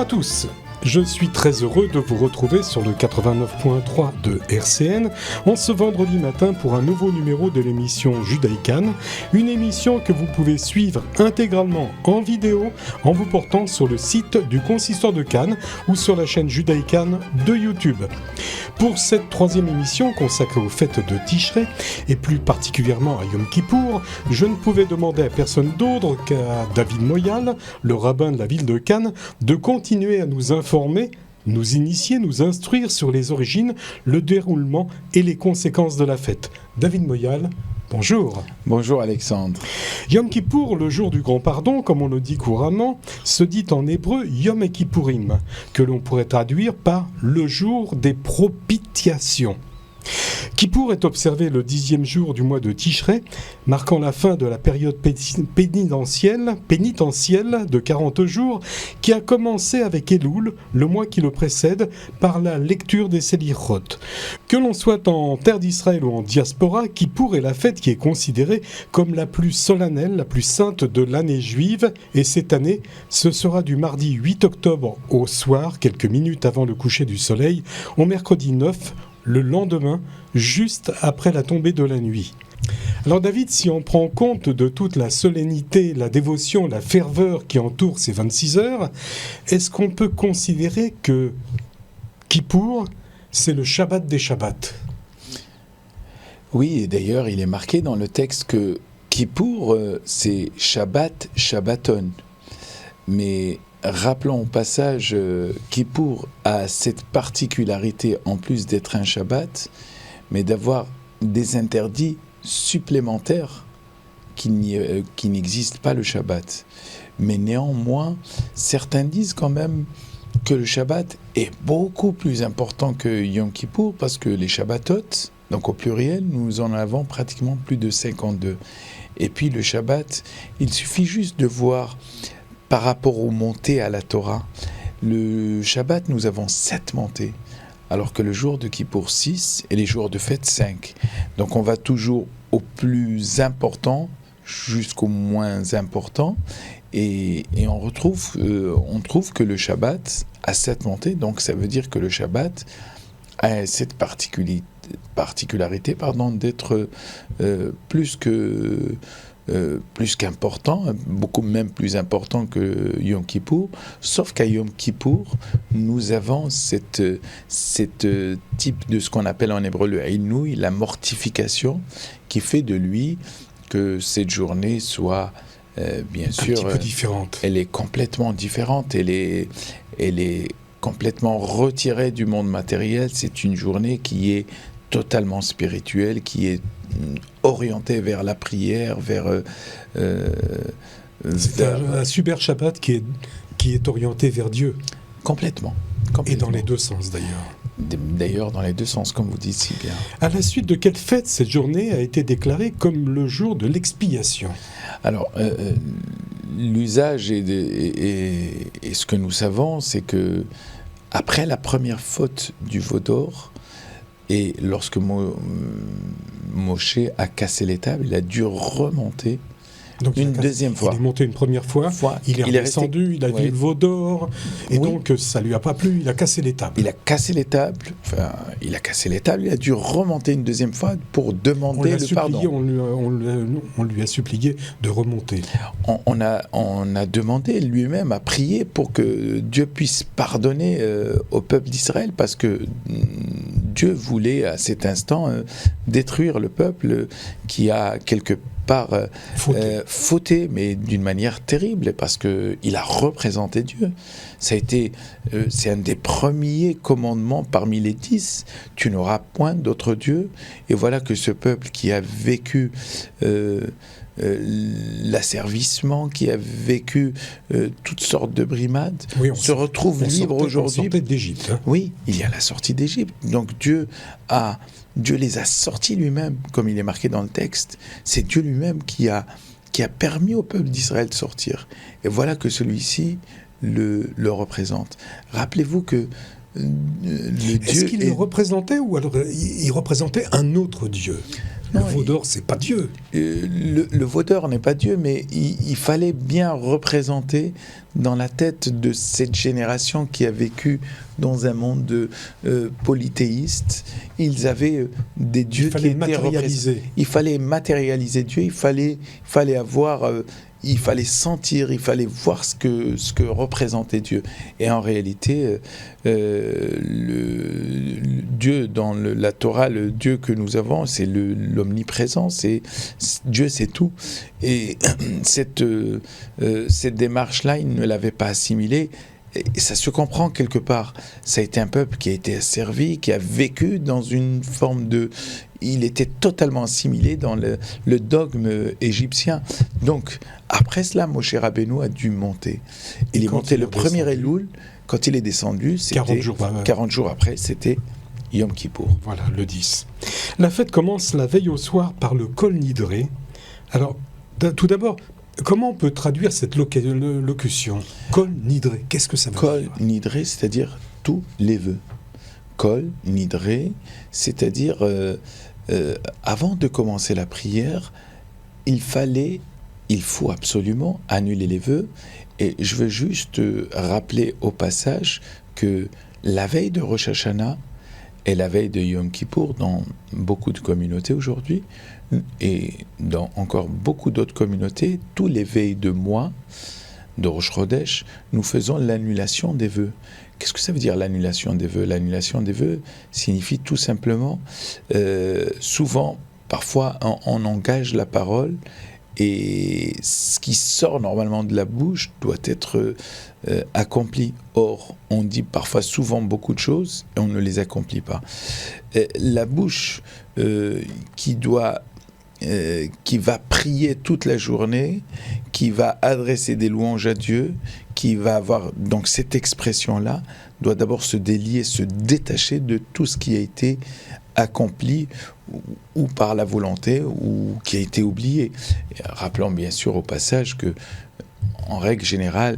à tous. Je suis très heureux de vous retrouver sur le 89.3 de RCN en ce vendredi matin pour un nouveau numéro de l'émission Judaïcan, une émission que vous pouvez suivre intégralement en vidéo en vous portant sur le site du Consistoire de Cannes ou sur la chaîne Judaïcan de YouTube. Pour cette troisième émission consacrée aux fêtes de Tishrei et plus particulièrement à Yom Kippour, je ne pouvais demander à personne d'autre qu'à David Moyal, le rabbin de la ville de Cannes, de continuer à nous informer, nous initier, nous instruire sur les origines, le déroulement et les conséquences de la fête. David Moyal, bonjour. Bonjour Alexandre. Yom Kippour, le jour du grand pardon, comme on le dit couramment, se dit en hébreu Yom Kippourim, que l'on pourrait traduire par le jour des propitiations. Kippour est observé le 10e jour du mois de Tishrei, marquant la fin de la période pénitentielle de 40 jours, qui a commencé avec Elul, le mois qui le précède, par la lecture des Selichot. Que l'on soit en terre d'Israël ou en diaspora, Kippour est la fête qui est considérée comme la plus solennelle, la plus sainte de l'année juive, et cette année, ce sera du mardi 8 octobre au soir, quelques minutes avant le coucher du soleil, au mercredi 9, le lendemain, juste après la tombée de la nuit. Alors David, si on prend compte de toute la solennité, la dévotion, la ferveur qui entoure ces 26 heures, est-ce qu'on peut considérer que Kippour, c'est le Shabbat des Shabbats ? Oui, et d'ailleurs, il est marqué dans le texte que Kippour, c'est Shabbat, Shabbaton. Mais rappelons au passage, Kippour a cette particularité, en plus d'être un Shabbat, mais d'avoir des interdits supplémentaires qui n'existent pas le Shabbat. Mais néanmoins, certains disent quand même que le Shabbat est beaucoup plus important que Yom Kippour, parce que les Shabbatot, donc au pluriel, nous en avons pratiquement plus de 52. Et puis le Shabbat, il suffit juste de voir par rapport aux montées à la Torah. Le Shabbat, nous avons 7 montées, alors que le jour de Kippour 6 et les jours de fête 5. Donc on va toujours au plus important jusqu'au moins important, et on trouve que le Shabbat a 7 montées, donc ça veut dire que le Shabbat a cette particularité d'être plus qu'important, beaucoup même plus important que Yom Kippour, sauf qu'à Yom Kippour, nous avons cette type de ce qu'on appelle en hébreu le Inouï, la mortification, qui fait de lui que cette journée soit, bien sûr, un petit peu différente. Elle est complètement différente, elle est complètement retirée du monde matériel. C'est une journée qui est totalement spirituelle, qui est orienté vers la prière, c'est un super Shabbat qui est orienté vers Dieu. Complètement. Et dans les deux sens d'ailleurs. D'ailleurs, dans les deux sens, comme vous dites si bien. À la suite de quelle fête cette journée a été déclarée comme le jour de l'expiation ? Alors, l'usage et ce que nous savons, c'est que après la première faute du veau d'or, et lorsque Moshe a cassé les tables, il a dû remonter deuxième fois. Il est monté une première fois, il est redescendu, il a vu le veau d'or, et donc ça ne lui a pas plu, il a cassé les tables. Il a cassé les tables, il a dû remonter une deuxième fois pour demander le pardon. On lui a supplié de remonter. On a demandé, lui-même a prié pour que Dieu puisse pardonner au peuple d'Israël, parce que Dieu voulait à cet instant détruire le peuple qui a quelque part fauté, mais d'une manière terrible, parce qu'il a représenté Dieu. C'est un des premiers commandements parmi les 10. Tu n'auras point d'autre Dieu. Et voilà que ce peuple qui a vécu l'asservissement, qui a vécu toutes sortes de brimades, se retrouve libre aujourd'hui. On sortait d'Égypte. Oui, il y a la sortie d'Égypte. Donc Dieu les a sortis lui-même, comme il est marqué dans le texte. C'est Dieu lui-même qui a permis au peuple d'Israël de sortir. Et voilà que celui-ci le représente. Rappelez-vous que Est-ce qu'il le représentait, ou alors il représentait un autre Dieu ? Le veau d'or, c'est pas Dieu. Le veau d'or n'est pas Dieu, mais il fallait bien représenter dans la tête de cette génération qui a vécu dans un monde polythéiste. Ils avaient des dieux qui étaient représentés. Il fallait matérialiser Dieu, il fallait avoir... il fallait sentir, il fallait voir ce que représentait Dieu. Et en réalité, le Dieu, dans la Torah, le Dieu que nous avons, c'est l'omniprésent, Dieu, c'est tout. Et cette démarche-là, il ne l'avait pas assimilée. Et ça se comprend quelque part. Ça a été un peuple qui a été asservi, qui a vécu dans une forme de... Il était totalement assimilé dans le dogme égyptien. Donc, après cela, Moshe Rabbeinu a dû monter. Il est monté le 1er Elul. Quand il est descendu, c'était 40 jours après, c'était Yom Kippour. Voilà, le 10. La fête commence la veille au soir par le Kol Nidré. Alors, tout d'abord, comment on peut traduire cette locution Kol Nidré, qu'est-ce que ça veut dire? Kol Nidré, c'est-à-dire tous les vœux. Kol Nidré, c'est-à-dire avant de commencer la prière, il faut absolument annuler les vœux. Et je veux juste rappeler au passage que la veille de Rosh Hashanah et la veille de Yom Kippour, dans beaucoup de communautés aujourd'hui, et dans encore beaucoup d'autres communautés, tous les veilles de mois de Rosh Chodesh, nous faisons l'annulation des vœux. Qu'est-ce que ça veut dire l'annulation des vœux? L'annulation des vœux signifie tout simplement, souvent, parfois, on engage la parole et ce qui sort normalement de la bouche doit être accompli. Or, on dit parfois souvent beaucoup de choses et on ne les accomplit pas. La bouche qui va prier toute la journée, qui va adresser des louanges à Dieu, qui va avoir donc cette expression-là, doit d'abord se délier, se détacher de tout ce qui a été accompli ou par la volonté ou qui a été oublié. Et rappelons bien sûr au passage que, en règle générale,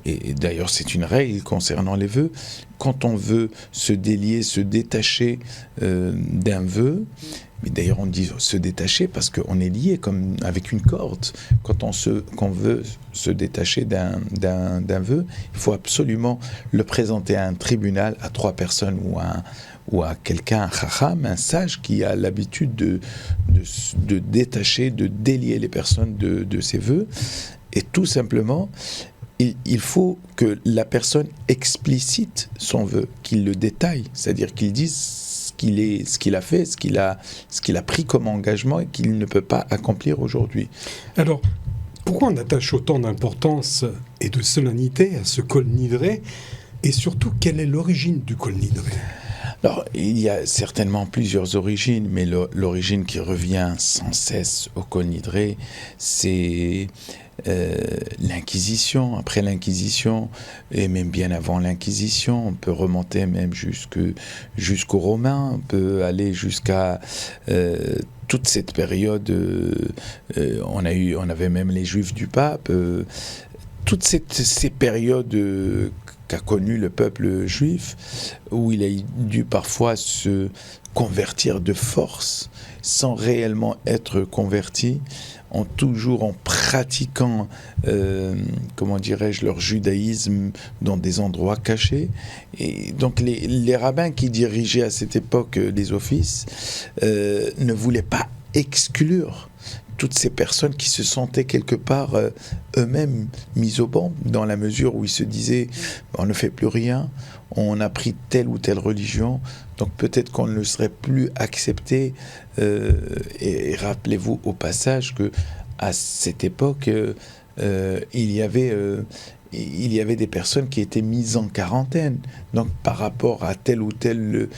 et d'ailleurs c'est une règle concernant les vœux, quand on veut se délier, se détacher d'un vœu, mais d'ailleurs on dit se détacher parce qu'on est lié comme avec une corde. Quand qu'on veut se détacher d'un vœu, il faut absolument le présenter à un tribunal, à 3 personnes ou à quelqu'un, un chacham, un sage qui a l'habitude de détacher, de délier les personnes de ses vœux. Et tout simplement, il faut que la personne explicite son vœu, qu'il le détaille, c'est-à-dire qu'il dise ce qu'il a fait, ce qu'il a pris comme engagement et qu'il ne peut pas accomplir aujourd'hui. Alors, pourquoi on attache autant d'importance et de solennité à ce Kol Nidré, et surtout, quelle est l'origine du Kol Nidré? Alors, il y a certainement plusieurs origines, mais l'origine qui revient sans cesse au Kol Nidré, c'est l'Inquisition. Après l'Inquisition, et même bien avant l'Inquisition, on peut remonter même jusqu'aux Romains, on peut aller jusqu'à toute cette période. On avait même les Juifs du Pape. Toutes ces périodes qu'a connu le peuple juif, où il a dû parfois se convertir de force, sans réellement être converti, toujours en pratiquant, leur judaïsme dans des endroits cachés. Et donc les rabbins qui dirigeaient à cette époque les offices ne voulaient pas exclure toutes ces personnes qui se sentaient quelque part eux-mêmes mis au banc, dans la mesure où ils se disaient on ne fait plus rien, on a pris telle ou telle religion, donc peut-être qu'on ne serait plus accepté. Et rappelez-vous au passage que à cette époque, il y avait des personnes qui étaient mises en quarantaine, donc par rapport à telle ou telle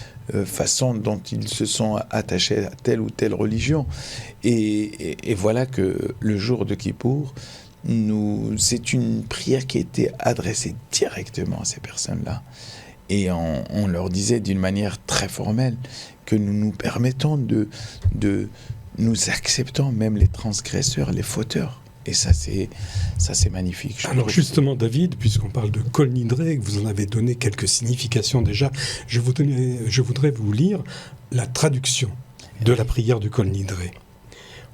façon dont ils se sont attachés à telle ou telle religion. Et voilà que le jour de Kippour, c'est une prière qui a été adressée directement à ces personnes-là. Et on leur disait d'une manière très formelle que nous nous permettons nous acceptons même les transgresseurs, les fauteurs. Et ça, c'est magnifique. Alors justement, David, puisqu'on parle de Kol Nidré, que vous en avez donné quelques significations déjà, je voudrais vous lire la traduction de la prière du Kol Nidré.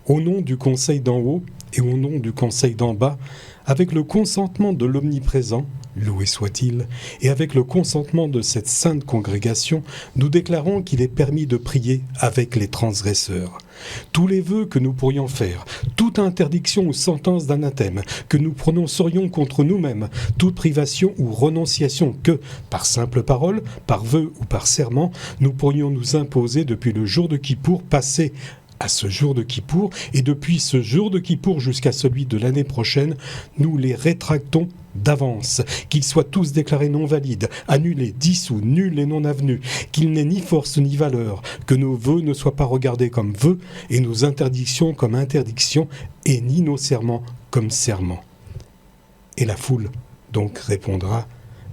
Au nom du Conseil d'en haut et au nom du Conseil d'en bas, avec le consentement de l'Omniprésent, loué soit-il, et avec le consentement de cette sainte congrégation, nous déclarons qu'il est permis de prier avec les transgresseurs. Tous les vœux que nous pourrions faire, toute interdiction ou sentence d'anathème que nous prononcerions contre nous-mêmes, toute privation ou renonciation que, par simple parole, par vœu ou par serment, nous pourrions nous imposer depuis le jour de Kippour passé à ce jour de Kippour, et depuis ce jour de Kippour jusqu'à celui de l'année prochaine, nous les rétractons d'avance, qu'ils soient tous déclarés non valides, annulés, dissous, nuls et non avenus, qu'ils n'aient ni force ni valeur, que nos vœux ne soient pas regardés comme vœux, et nos interdictions comme interdictions, et ni nos serments comme serments. Et la foule donc répondra: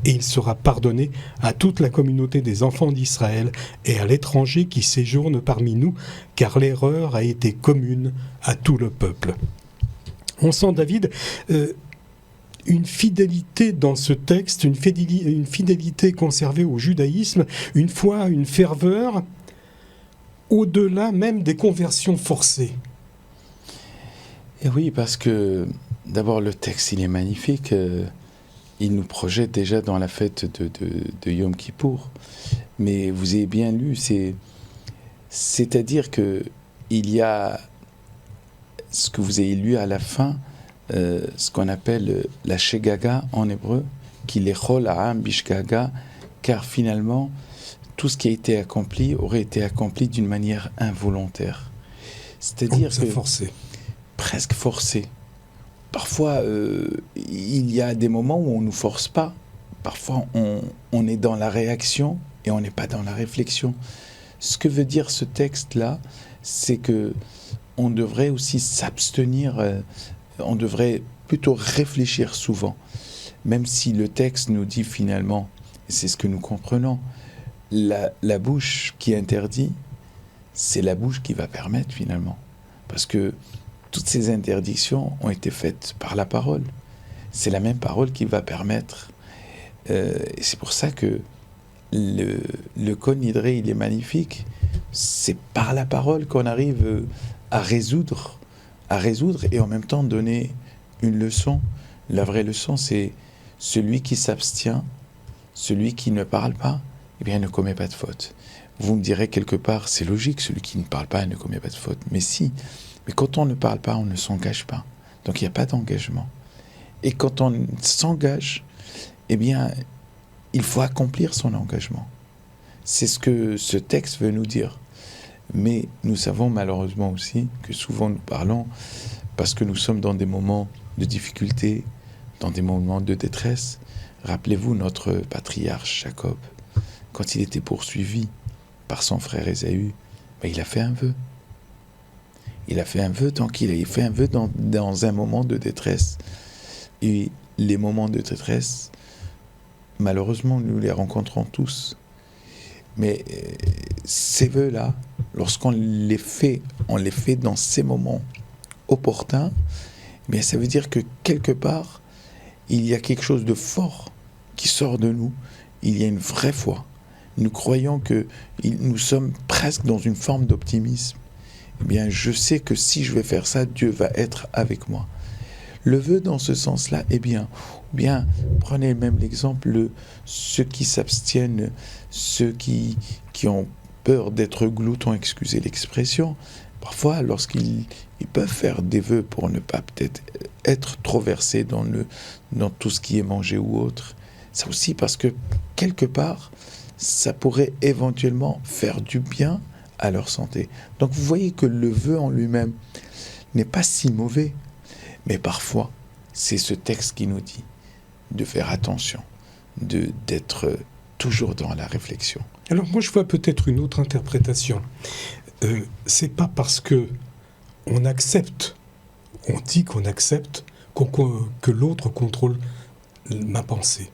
et il sera pardonné à toute la communauté des enfants d'Israël et à l'étranger qui séjourne parmi nous, car l'erreur a été commune à tout le peuple. On sent, David, une fidélité dans ce texte, une fidélité conservée au judaïsme, une foi, une ferveur, au-delà même des conversions forcées. Et oui, parce que d'abord le texte, il est magnifique. Il nous projette déjà dans la fête de Yom Kippour. Mais vous avez bien lu, c'est-à-dire que il y a ce que vous avez lu à la fin, ce qu'on appelle la Shegaga en hébreu, qui l'echol ha'am bishgaga, car finalement, tout ce qui a été accompli aurait été accompli d'une manière involontaire. C'est-à-dire que forcé. Presque forcé. Parfois, il y a des moments où on ne nous force pas. Parfois, on est dans la réaction et on n'est pas dans la réflexion. Ce que veut dire ce texte-là, c'est que on devrait aussi s'abstenir, on devrait plutôt réfléchir souvent. Même si le texte nous dit finalement, et c'est ce que nous comprenons, la bouche qui interdit, c'est la bouche qui va permettre finalement. Parce que toutes ces interdictions ont été faites par la parole. C'est la même parole qui va permettre. Et c'est pour ça que le Kol Nidré, il est magnifique. C'est par la parole qu'on arrive à résoudre et en même temps donner une leçon. La vraie leçon, c'est celui qui s'abstient, celui qui ne parle pas, eh bien, ne commet pas de faute. Vous me direz quelque part, c'est logique, celui qui ne parle pas ne commet pas de faute. Mais si. Mais quand on ne parle pas, on ne s'engage pas. Donc il n'y a pas d'engagement. Et quand on s'engage, eh bien, il faut accomplir son engagement. C'est ce que ce texte veut nous dire. Mais nous savons malheureusement aussi que souvent nous parlons parce que nous sommes dans des moments de difficulté, dans des moments de détresse. Rappelez-vous notre patriarche Jacob, quand il était poursuivi par son frère Ésaü, il a fait un vœu. Il a fait un vœu tant qu'il a fait un vœu dans un moment de détresse. Et les moments de détresse, malheureusement, nous les rencontrons tous. Mais ces vœux-là, lorsqu'on les fait, on les fait dans ces moments opportuns, mais ça veut dire que quelque part, il y a quelque chose de fort qui sort de nous. Il y a une vraie foi. Nous croyons que nous sommes presque dans une forme d'optimisme. Eh bien, je sais que si je vais faire ça, Dieu va être avec moi. Le vœu dans ce sens-là, eh bien, prenez même l'exemple, ceux qui s'abstiennent, ceux qui ont peur d'être gloutons, excusez l'expression, parfois, lorsqu'ils peuvent faire des vœux pour ne pas peut-être être trop versés dans tout ce qui est mangé ou autre, ça aussi parce que, quelque part, ça pourrait éventuellement faire du bien à leur santé. Donc vous voyez que le vœu en lui-même n'est pas si mauvais, mais parfois c'est ce texte qui nous dit de faire attention, d'être toujours dans la réflexion. Alors moi je vois peut-être une autre interprétation. C'est pas parce que on accepte, on dit qu'on accepte, que l'autre contrôle ma pensée.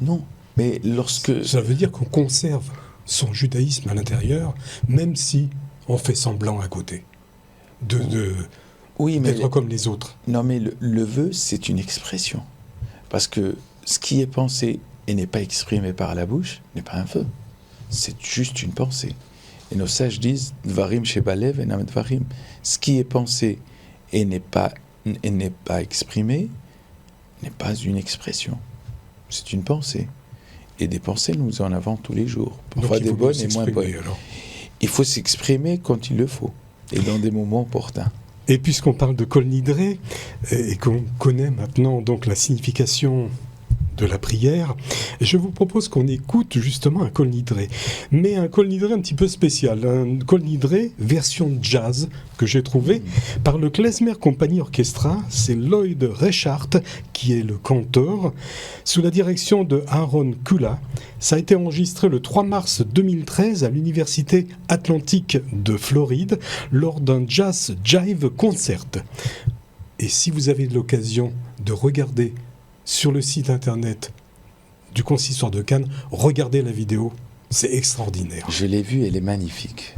Non, mais lorsque... Ça veut dire qu'on conserve son judaïsme à l'intérieur, même si on fait semblant à côté d'être comme les autres. Non, mais le vœu, c'est une expression. Parce que ce qui est pensé et n'est pas exprimé par la bouche n'est pas un vœu. C'est juste une pensée. Et nos sages disent Dvarim shebalev enam dvarim. Ce qui est pensé et n'est pas exprimé n'est pas une expression. C'est une pensée. Et des pensées, nous en avons tous les jours. Parfois des bonnes et moins bonnes. Alors. Il faut s'exprimer quand il le faut. Et dans des moments opportuns. Et puisqu'on parle de Kol Nidré, et qu'on connaît maintenant donc la signification de la prière, je vous propose qu'on écoute justement un Kol Nidré. Mais un Kol Nidré un petit peu spécial, un Kol Nidré version jazz que j'ai trouvé par le Klezmer Company Orchestra. C'est Lloyd Reichardt qui est le canteur, sous la direction de Aaron Kula. Ça a été enregistré le 3 mars 2013 à l'Université Atlantique de Floride lors d'un Jazz Jive Concert. Et si vous avez l'occasion de regarder sur le site internet du Consistoire de Cannes, regardez la vidéo, c'est extraordinaire. Je l'ai vue, elle est magnifique.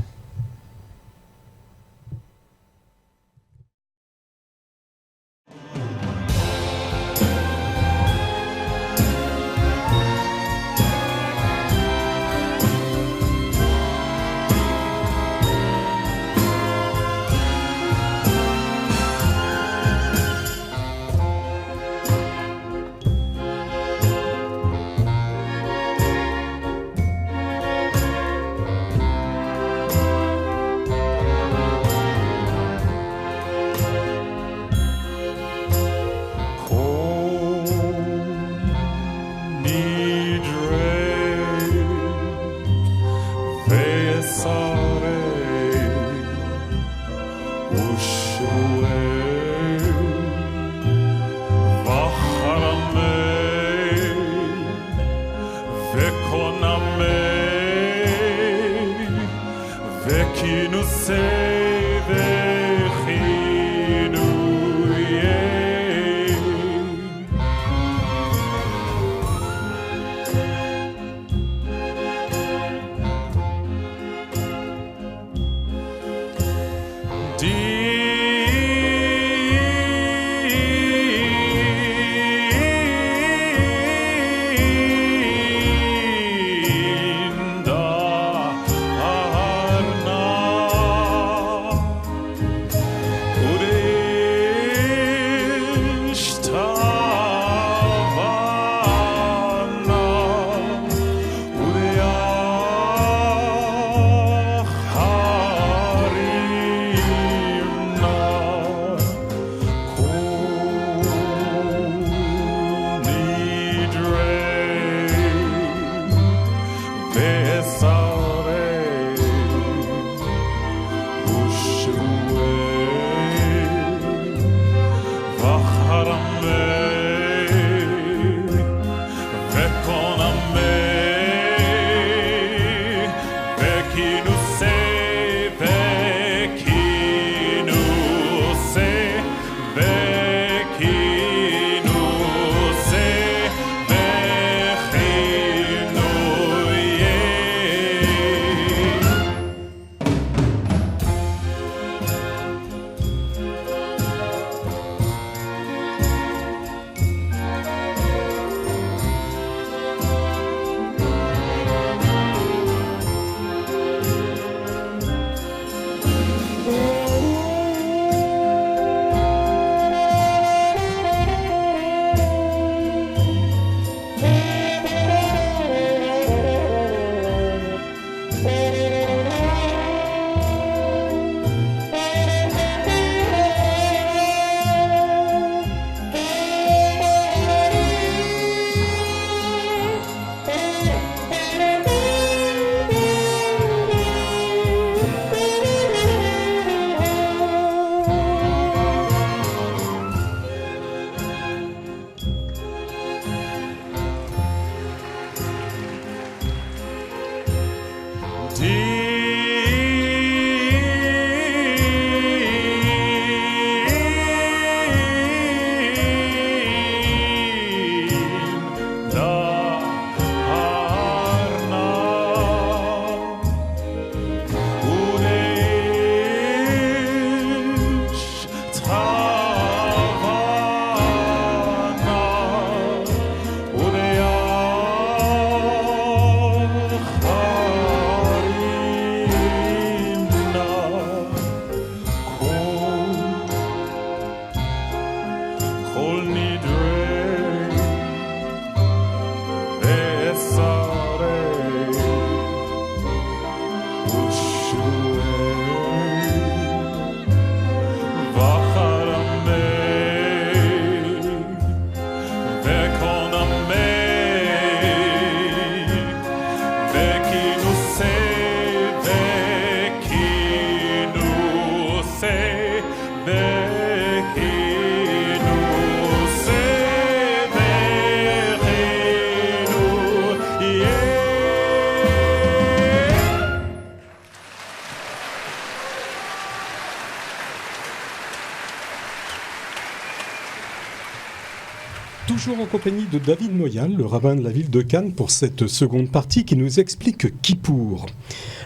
Toujours en compagnie de David Moyal, le rabbin de la ville de Cannes, pour cette seconde partie qui nous explique Kippour.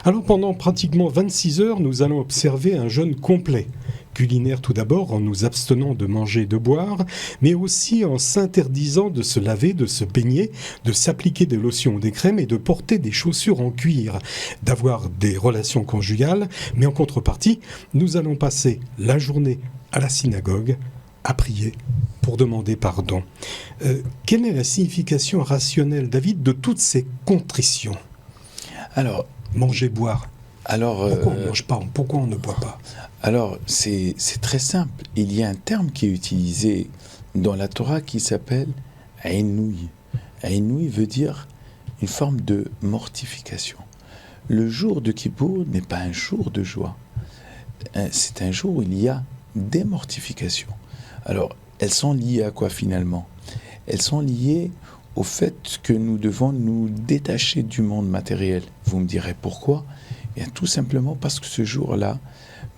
Alors pendant pratiquement 26 heures, nous allons observer un jeûne complet. Culinaire tout d'abord, en nous abstenant de manger et de boire, mais aussi en s'interdisant de se laver, de se baigner, de s'appliquer des lotions ou des crèmes et de porter des chaussures en cuir, d'avoir des relations conjugales, mais en contrepartie, nous allons passer la journée à la synagogue à prier pour demander pardon. Quelle est la signification rationnelle, David, de toutes ces contritions ? Alors, manger, boire. Alors, pourquoi on ne mange pas ? Pourquoi on ne boit pas ? Alors, c'est très simple. Il y a un terme qui est utilisé dans la Torah qui s'appelle « Aïnoui ». Aïnoui veut dire une forme de mortification. Le jour de Kippour n'est pas un jour de joie. C'est un jour où il y a des mortifications. Alors, elles sont liées à quoi finalement ? Elles sont liées au fait que nous devons nous détacher du monde matériel. Vous me direz pourquoi ? Eh bien, tout simplement parce que ce jour-là,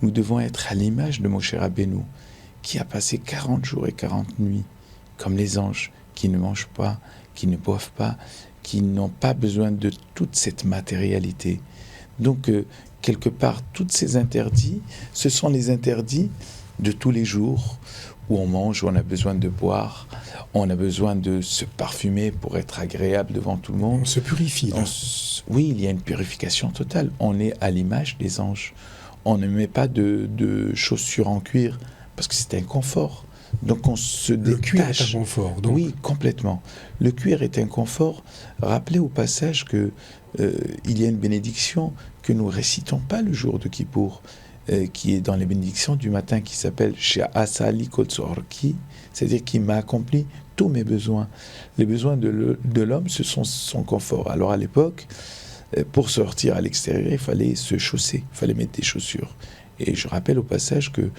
nous devons être à l'image de Moshe Rabbeinu, qui a passé 40 jours et 40 nuits, comme les anges, qui ne mangent pas, qui ne boivent pas, qui n'ont pas besoin de toute cette matérialité. Donc, quelque part, tous ces interdits, ce sont les interdits de tous les jours, où on mange, où on a besoin de boire, on a besoin de se parfumer pour être agréable devant tout le monde. On se purifie. Oui, il y a une purification totale. On est à l'image des anges. On ne met pas de chaussures en cuir parce que c'est un confort. Donc on se détache. Le cuir est un confort. Donc. Oui, complètement. Le cuir est un confort. Rappelez au passage que il y a une bénédiction que nous récitons pas le jour de Kippour, qui est dans les bénédictions du matin, qui s'appelle « She'asa li kol tzorki », c'est-à-dire qu'il m'a accompli tous mes besoins. Les besoins de l'homme, ce sont son confort. Alors à l'époque, pour sortir à l'extérieur, il fallait se chausser, il fallait mettre des chaussures. Et je rappelle au passage que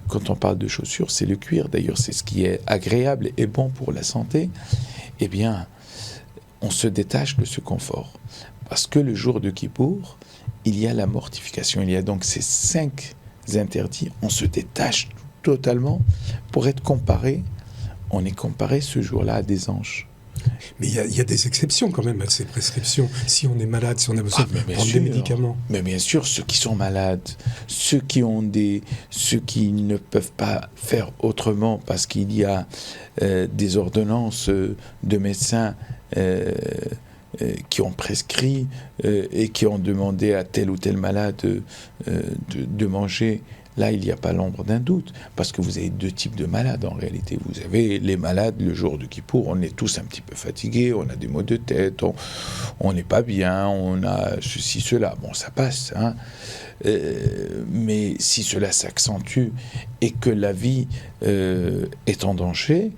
quand on parle de chaussures, c'est le cuir. D'ailleurs, c'est ce qui est agréable et bon pour la santé. Eh bien, on se détache de ce confort. Parce que le jour de Kippour, il y a la mortification. Il y a donc ces 5 interdits. On se détache totalement pour être comparé. On est comparé ce jour-là à des anges. Mais il y a des exceptions quand même à ces prescriptions. Si on est malade, si on a besoin de prendre des médicaments. Mais bien sûr, ceux qui sont malades, ceux qui ne peuvent pas faire autrement parce qu'il y a des ordonnances de médecins qui ont prescrit et qui ont demandé à tel ou tel malade de manger. Là, il n'y a pas l'ombre d'un doute, parce que vous avez 2 types de malades en réalité. Vous avez les malades, le jour de Kippour, on est tous un petit peu fatigués, on a des maux de tête, on n'est pas bien, on a ceci, cela. Bon, ça passe, hein. Mais si cela s'accentue et que la vie est en danger,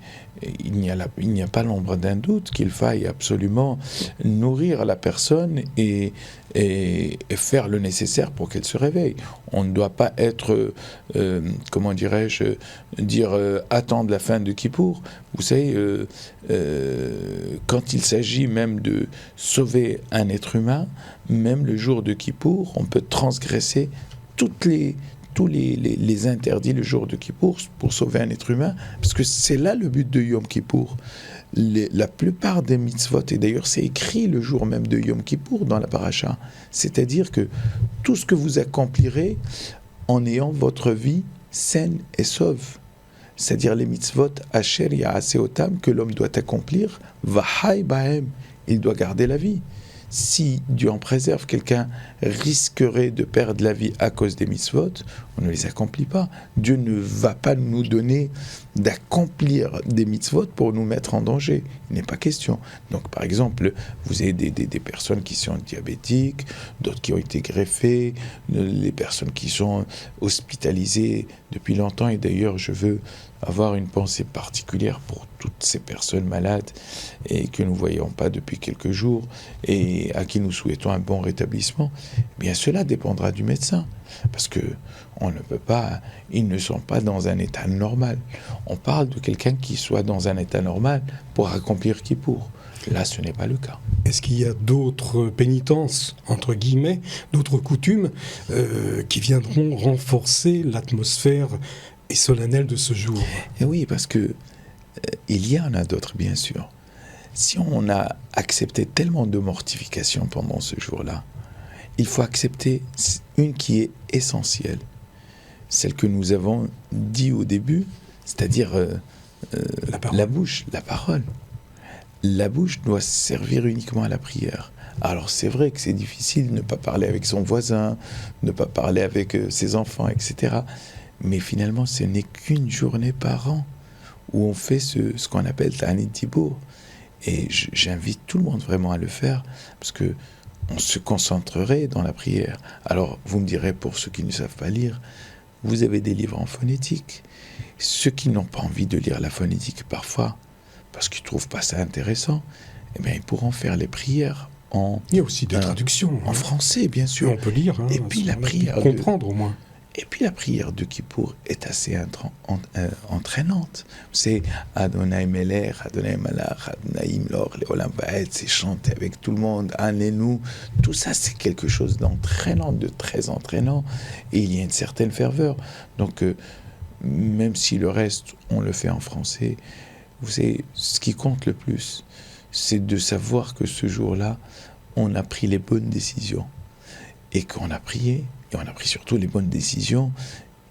il n'y a pas l'ombre d'un doute qu'il faille absolument nourrir la personne et faire le nécessaire pour qu'elle se réveille. On ne doit pas être, attendre la fin de Kippour. Vous savez, quand il s'agit même de sauver un être humain, même le jour de Kippour, on peut transgresser tous les interdits le jour de Kippour pour sauver un être humain, parce que c'est là le but de Yom Kippour. La plupart des mitzvot, et d'ailleurs c'est écrit le jour même de Yom Kippour dans la paracha, c'est-à-dire que tout ce que vous accomplirez en ayant votre vie saine et sauve, c'est-à-dire les mitzvot asher ya'aseotam que l'homme doit accomplir, vahai bahem, il doit garder la vie. Si Dieu en préserve, quelqu'un risquerait de perdre la vie à cause des mitzvot, on ne les accomplit pas. Dieu ne va pas nous donner d'accomplir des mitzvot pour nous mettre en danger. Il n'est pas question. Donc, par exemple, vous avez des personnes qui sont diabétiques, d'autres qui ont été greffées, les personnes qui sont hospitalisées depuis longtemps. Et d'ailleurs, je veux avoir une pensée particulière pour toutes ces personnes malades et que nous ne voyons pas depuis quelques jours et à qui nous souhaitons un bon rétablissement, eh bien cela dépendra du médecin. Parce que on ne peut pas, ils ne sont pas dans un état normal. On parle de quelqu'un qui soit dans un état normal pour accomplir Kippour. Là, ce n'est pas le cas. Est-ce qu'il y a d'autres pénitences, entre guillemets, d'autres coutumes qui viendront renforcer l'atmosphère et solennelle de ce jour? Et oui, parce que il y en a d'autres, bien sûr. Si on a accepté tellement de mortifications pendant ce jour-là, il faut accepter une qui est essentielle, celle que nous avons dit au début, c'est-à-dire la bouche, la parole. La bouche doit servir uniquement à la prière. Alors c'est vrai que c'est difficile de ne pas parler avec son voisin, de ne pas parler avec ses enfants, etc. Mais finalement, ce n'est qu'une journée par an où on fait ce qu'on appelle Ta'anit Dibour. Et j'invite tout le monde vraiment à le faire, parce que on se concentrerait dans la prière. Alors, vous me direz, pour ceux qui ne savent pas lire, vous avez des livres en phonétique. Ceux qui n'ont pas envie de lire la phonétique parfois, parce qu'ils ne trouvent pas ça intéressant, eh bien, ils pourront faire les prières en... Il y a aussi des traductions. En français, bien sûr. On peut lire. Et puis la prière... Comprendre au moins. Et puis la prière de Kippour est assez entraînante. C'est Adonai Meler, Adonai Malach, Adonai Imlor, Leolam Vaed, c'est chanter avec tout le monde, Anenu. Tout ça, c'est quelque chose d'entraînant, de très entraînant. Et il y a une certaine ferveur. Donc, même si le reste, on le fait en français, vous savez, ce qui compte le plus, c'est de savoir que ce jour-là, on a pris les bonnes décisions. Et qu'on a prié. Et on a pris surtout les bonnes décisions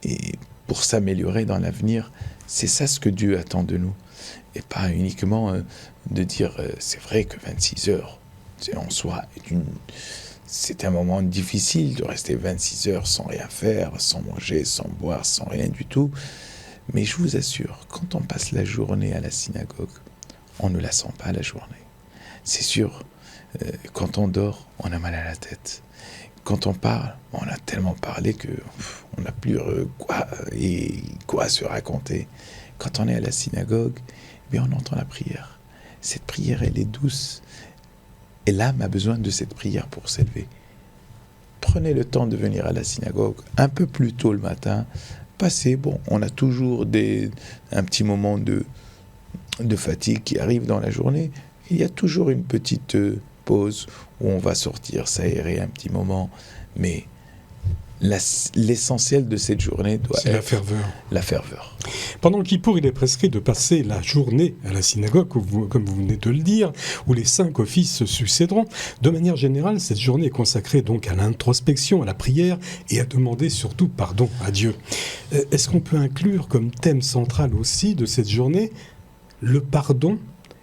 et pour s'améliorer dans l'avenir. C'est ça ce que Dieu attend de nous. Et pas uniquement de dire, c'est vrai que 26 heures, en soi, c'est un moment difficile de rester 26 heures sans rien faire, sans manger, sans boire, sans rien du tout. Mais je vous assure, quand on passe la journée à la synagogue, on ne la sent pas la journée. C'est sûr, quand on dort, on a mal à la tête. Quand on parle, on a tellement parlé qu'on n'a plus quoi se raconter. Quand on est à la synagogue, eh bien on entend la prière. Cette prière, elle est douce. Et l'âme a besoin de cette prière pour s'élever. Prenez le temps de venir à la synagogue un peu plus tôt le matin. Passez, on a toujours un petit moment de fatigue qui arrive dans la journée. Il y a toujours une petite pause où on va sortir, s'aérer un petit moment, mais l'essentiel de cette journée doit être la ferveur. Pendant le Kippour, il est prescrit de passer la journée à la synagogue, comme vous venez de le dire, où les 5 offices se succéderont. De manière générale, cette journée est consacrée donc à l'introspection, à la prière et à demander surtout pardon à Dieu. Est-ce qu'on peut inclure comme thème central aussi de cette journée le pardon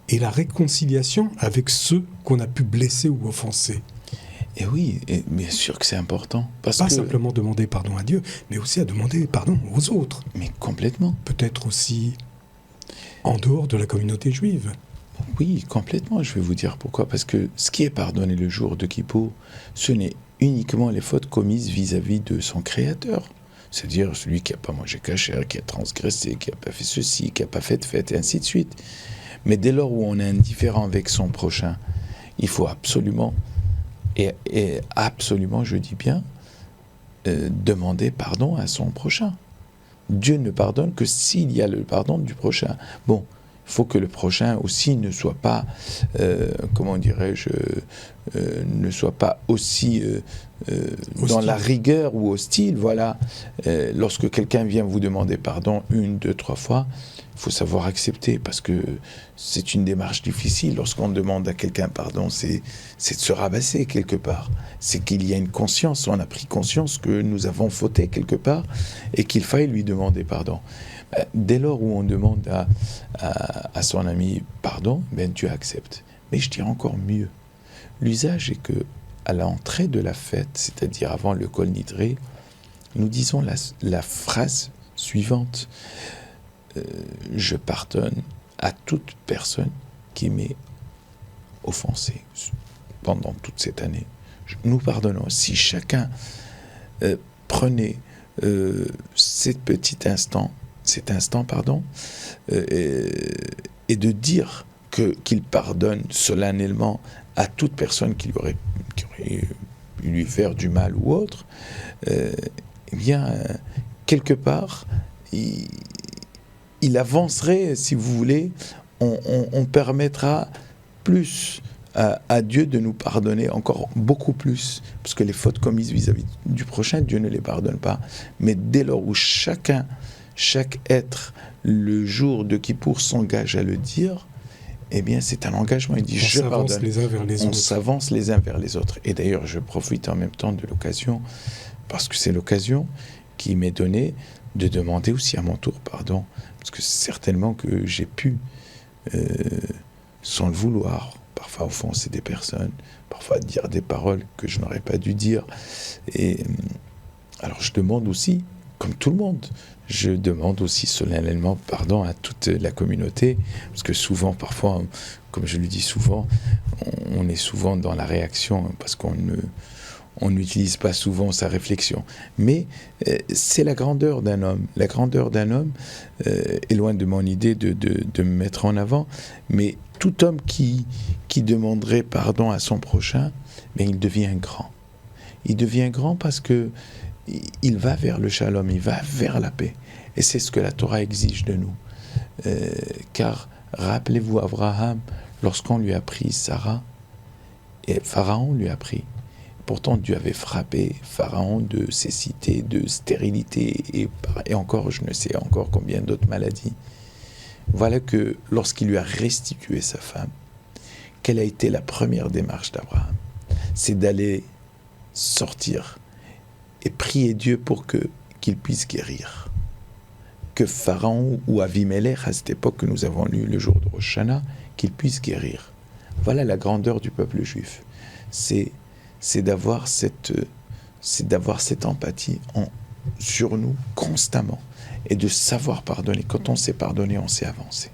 et la réconciliation avec ceux qu'on a pu blesser ou offenser? Et oui, et bien sûr que c'est important. Pas simplement demander pardon à Dieu, mais aussi à demander pardon aux autres. Mais complètement. Peut-être aussi en dehors de la communauté juive. Oui, complètement. Je vais vous dire pourquoi. Parce que ce qui est pardonné le jour de Kippour, ce n'est uniquement les fautes commises vis-à-vis de son Créateur. C'est-à-dire celui qui n'a pas mangé cachère, qui a transgressé, qui n'a pas fait ceci, qui n'a pas fait de fête, et ainsi de suite. Mais dès lors où on est indifférent avec son prochain, il faut absolument, et absolument, je dis bien, demander pardon à son prochain. Dieu ne pardonne que s'il y a le pardon du prochain. Bon, il faut que le prochain aussi ne soit pas, ne soit pas aussi dans la rigueur ou hostile. Voilà. Lorsque quelqu'un vient vous demander pardon 1, 2, 3 fois, il faut savoir accepter, parce que c'est une démarche difficile. Lorsqu'on demande à quelqu'un pardon, c'est de se rabasser quelque part. C'est qu'il y a une conscience, on a pris conscience que nous avons fauté quelque part et qu'il faille lui demander pardon. Dès lors où on demande à son ami pardon, Dieu accepte. Mais je dirais encore mieux. L'usage est que à l'entrée de la fête, c'est-à-dire avant le Kol Nidré, nous disons la phrase suivante. Je pardonne à toute personne qui m'est offensé pendant toute cette année. Nous pardonnons. Si chacun prenait ce petit instant, cet instant, et de dire qu'il pardonne solennellement à toute personne qui aurait pu lui faire du mal ou autre, quelque part, il avancerait, si vous voulez, on permettra plus à Dieu de nous pardonner, encore beaucoup plus, parce que les fautes commises vis-à-vis du prochain, Dieu ne les pardonne pas. Mais dès lors où chaque être, le jour de Kippour, s'engage à le dire, eh bien c'est un engagement, il dit je pardonne. On s'avance les uns vers les autres. Et d'ailleurs, je profite en même temps de l'occasion, parce que c'est l'occasion qui m'est donnée de demander aussi à mon tour pardon, parce que certainement que j'ai pu, sans le vouloir, parfois offenser des personnes, parfois dire des paroles que je n'aurais pas dû dire. Et alors je demande aussi, comme tout le monde, je demande aussi solennellement pardon à toute la communauté, parce que souvent, parfois, comme je le dis souvent, on est souvent dans la réaction, parce qu'on n'utilise pas souvent sa réflexion. Mais c'est la grandeur d'un homme. La grandeur d'un homme est loin de mon idée de me mettre en avant, mais tout homme qui demanderait pardon à son prochain, ben, il devient grand. Il devient grand parce que il va vers le shalom, il va vers la paix. Et c'est ce que la Torah exige de nous. Car rappelez-vous Abraham, lorsqu'on lui a pris Sarah, et Pharaon lui a pris. Pourtant, Dieu avait frappé Pharaon de cécité, de stérilité, et encore, je ne sais encore combien d'autres maladies. Voilà que lorsqu'il lui a restitué sa femme, quelle a été la première démarche d'Abraham? C'est d'aller sortir et prier Dieu pour qu'il puisse guérir. Que Pharaon ou Avimelech, à cette époque que nous avons lu le jour de Rosh Hashanah, qu'il puisse guérir. Voilà la grandeur du peuple juif. C'est d'avoir cette empathie sur nous constamment et de savoir pardonner. Quand on sait pardonner, on sait avancer.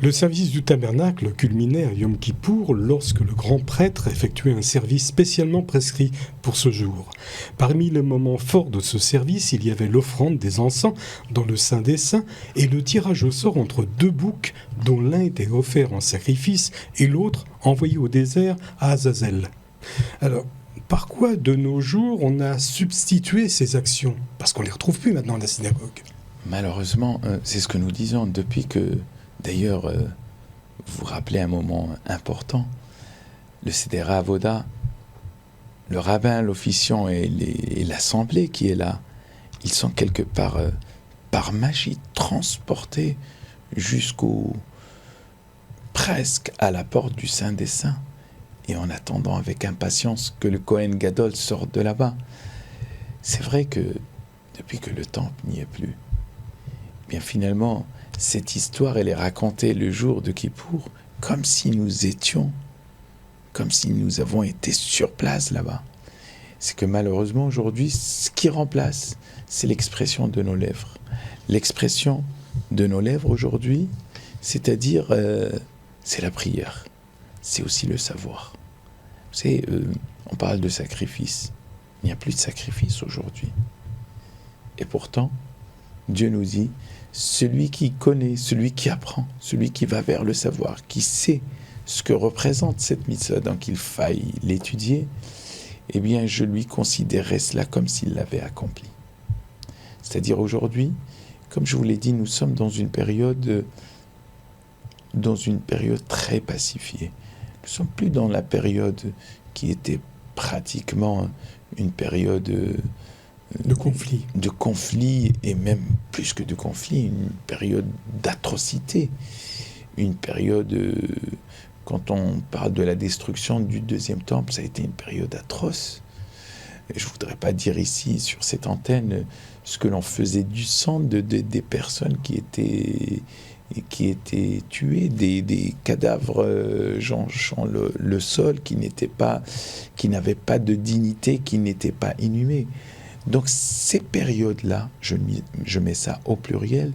Le service du tabernacle culminait à Yom Kippour lorsque le grand prêtre effectuait un service spécialement prescrit pour ce jour. Parmi les moments forts de ce service, il y avait l'offrande des encens dans le Saint des Saints et le tirage au sort entre deux boucs dont l'un était offert en sacrifice et l'autre envoyé au désert à Azazel. Alors, par quoi de nos jours on a substitué ces actions? Parce qu'on ne les retrouve plus maintenant à la synagogue. Malheureusement, c'est ce que nous disons depuis que, d'ailleurs, vous vous rappelez un moment important, le Seder Avoda, le rabbin, l'officiant et l'assemblée qui est là, ils sont quelque part, par magie, transportés presque à la porte du Saint des Saints. Et en attendant avec impatience que le Kohen Gadol sorte de là-bas. C'est vrai que depuis que le temple n'y est plus, bien finalement, cette histoire, elle est racontée le jour de Kippour comme si nous avons été sur place là-bas. C'est que malheureusement aujourd'hui, ce qui remplace, c'est l'expression de nos lèvres. L'expression de nos lèvres aujourd'hui, c'est-à-dire, c'est la prière. C'est aussi le savoir. Vous savez, on parle de sacrifice. Il n'y a plus de sacrifice aujourd'hui. Et pourtant, Dieu nous dit, celui qui connaît, celui qui apprend, celui qui va vers le savoir, qui sait ce que représente cette mitzvah, donc qu'il faille l'étudier, eh bien, je lui considérerais cela comme s'il l'avait accompli. C'est-à-dire aujourd'hui, comme je vous l'ai dit, nous sommes dans une période très pacifiée. Nous ne sommes plus dans la période qui était pratiquement une période de conflit, et même plus que de conflit, une période d'atrocité, une période, quand on parle de la destruction du deuxième temple, ça a été une période atroce. Et je ne voudrais pas dire ici, sur cette antenne, ce que l'on faisait du sang des personnes qui étaient tués, des cadavres jonchant le sol, qui n'avaient pas de dignité, qui n'étaient pas inhumés. Donc ces périodes-là, je mets ça au pluriel,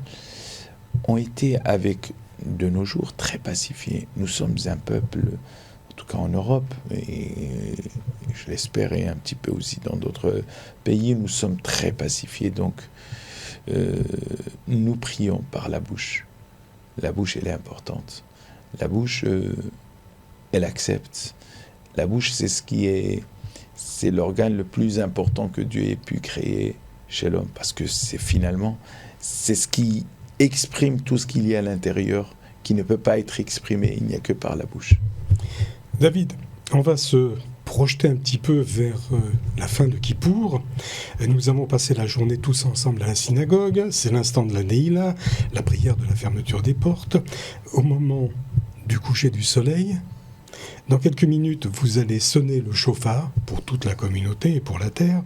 ont été avec de nos jours très pacifiés. Nous sommes un peuple, en tout cas en Europe, et je l'espère, et un petit peu aussi dans d'autres pays, nous sommes très pacifiés. Donc nous prions par la bouche. La bouche, elle est importante. La bouche, elle accepte. La bouche, c'est l'organe le plus important que Dieu ait pu créer chez l'homme, parce que c'est ce qui exprime tout ce qu'il y a à l'intérieur, qui ne peut pas être exprimé, il n'y a que par la bouche. David, on va se projeter un petit peu vers la fin de Kippour. Nous avons passé la journée tous ensemble à la synagogue. C'est l'instant de la Neila, la prière de la fermeture des portes. Au moment du coucher du soleil, dans quelques minutes, vous allez sonner le chauffard pour toute la communauté et pour la terre.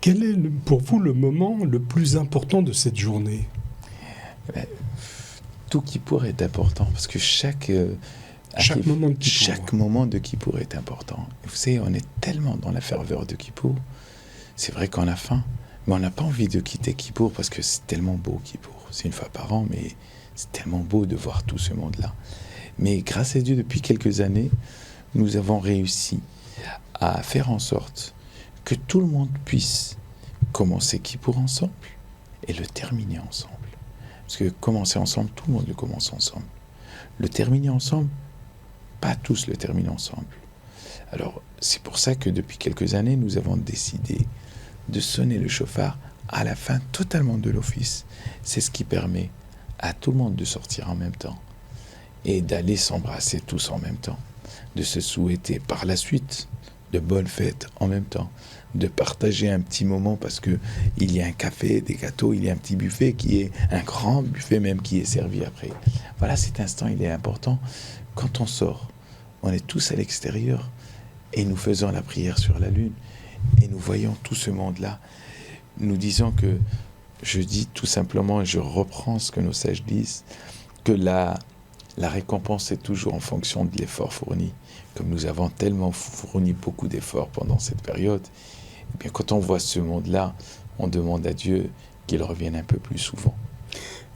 Quel est pour vous le moment le plus important de cette journée ? Tout Kippour est important parce que chaque moment de Kippour est important. Et vous savez, on est tellement dans la ferveur de Kippour. C'est vrai qu'on a faim, mais on n'a pas envie de quitter Kippour parce que c'est tellement beau Kippour. C'est une fois par an, mais c'est tellement beau de voir tout ce monde-là. Mais grâce à Dieu, depuis quelques années, nous avons réussi à faire en sorte que tout le monde puisse commencer Kippour ensemble et le terminer ensemble. Parce que commencer ensemble, tout le monde le commence ensemble. Le terminer ensemble, pas tous le terminent ensemble. Alors, c'est pour ça que depuis quelques années, nous avons décidé de sonner le chauffard à la fin totalement de l'office. C'est ce qui permet à tout le monde de sortir en même temps et d'aller s'embrasser tous en même temps, de se souhaiter par la suite de bonnes fêtes en même temps, de partager un petit moment parce que il y a un café, des gâteaux, il y a un petit buffet qui est un grand buffet même qui est servi après. Voilà, cet instant, il est important. Quand on sort, on est tous à l'extérieur et nous faisons la prière sur la lune et nous voyons tout ce monde-là. Nous disons que, je dis tout simplement, et je reprends ce que nos sages disent, que la récompense est toujours en fonction de l'effort fourni. Comme nous avons tellement fourni beaucoup d'efforts pendant cette période, eh bien, quand on voit ce monde-là, on demande à Dieu qu'il revienne un peu plus souvent.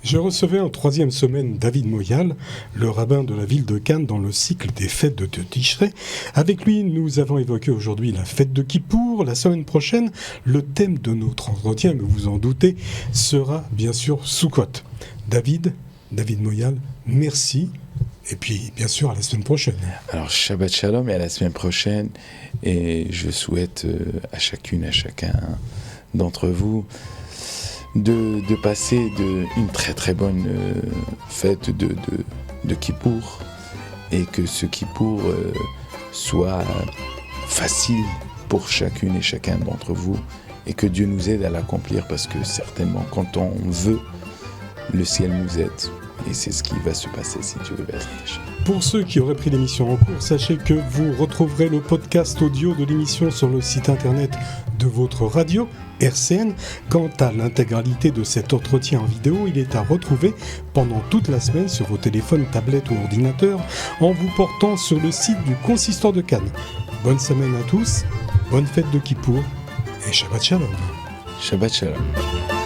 Je recevais en 3e semaine David Moyal, le rabbin de la ville de Cannes, dans le cycle des fêtes de Tishré. Avec lui, nous avons évoqué aujourd'hui la fête de Kippour. La semaine prochaine, le thème de notre entretien, mais vous en doutez, sera bien sûr Sukkot. David Moyal, merci. Et puis, bien sûr, à la semaine prochaine. Alors, Shabbat Shalom et à la semaine prochaine. Et je souhaite à chacune, à chacun d'entre vous de passer une très très bonne fête de Kippour. Et que ce Kippour soit facile pour chacune et chacun d'entre vous. Et que Dieu nous aide à l'accomplir parce que certainement, quand on veut, le ciel nous aide. Et c'est ce qui va se passer si Dieu veut être attaché. Pour ceux qui auraient pris l'émission en cours, sachez que vous retrouverez le podcast audio de l'émission sur le site internet de votre radio, RCN. Quant à l'intégralité de cet entretien en vidéo, il est à retrouver pendant toute la semaine sur vos téléphones, tablettes ou ordinateurs en vous portant sur le site du Consistoire de Cannes. Bonne semaine à tous, bonne fête de Kippour et Shabbat Shalom. Shabbat Shalom.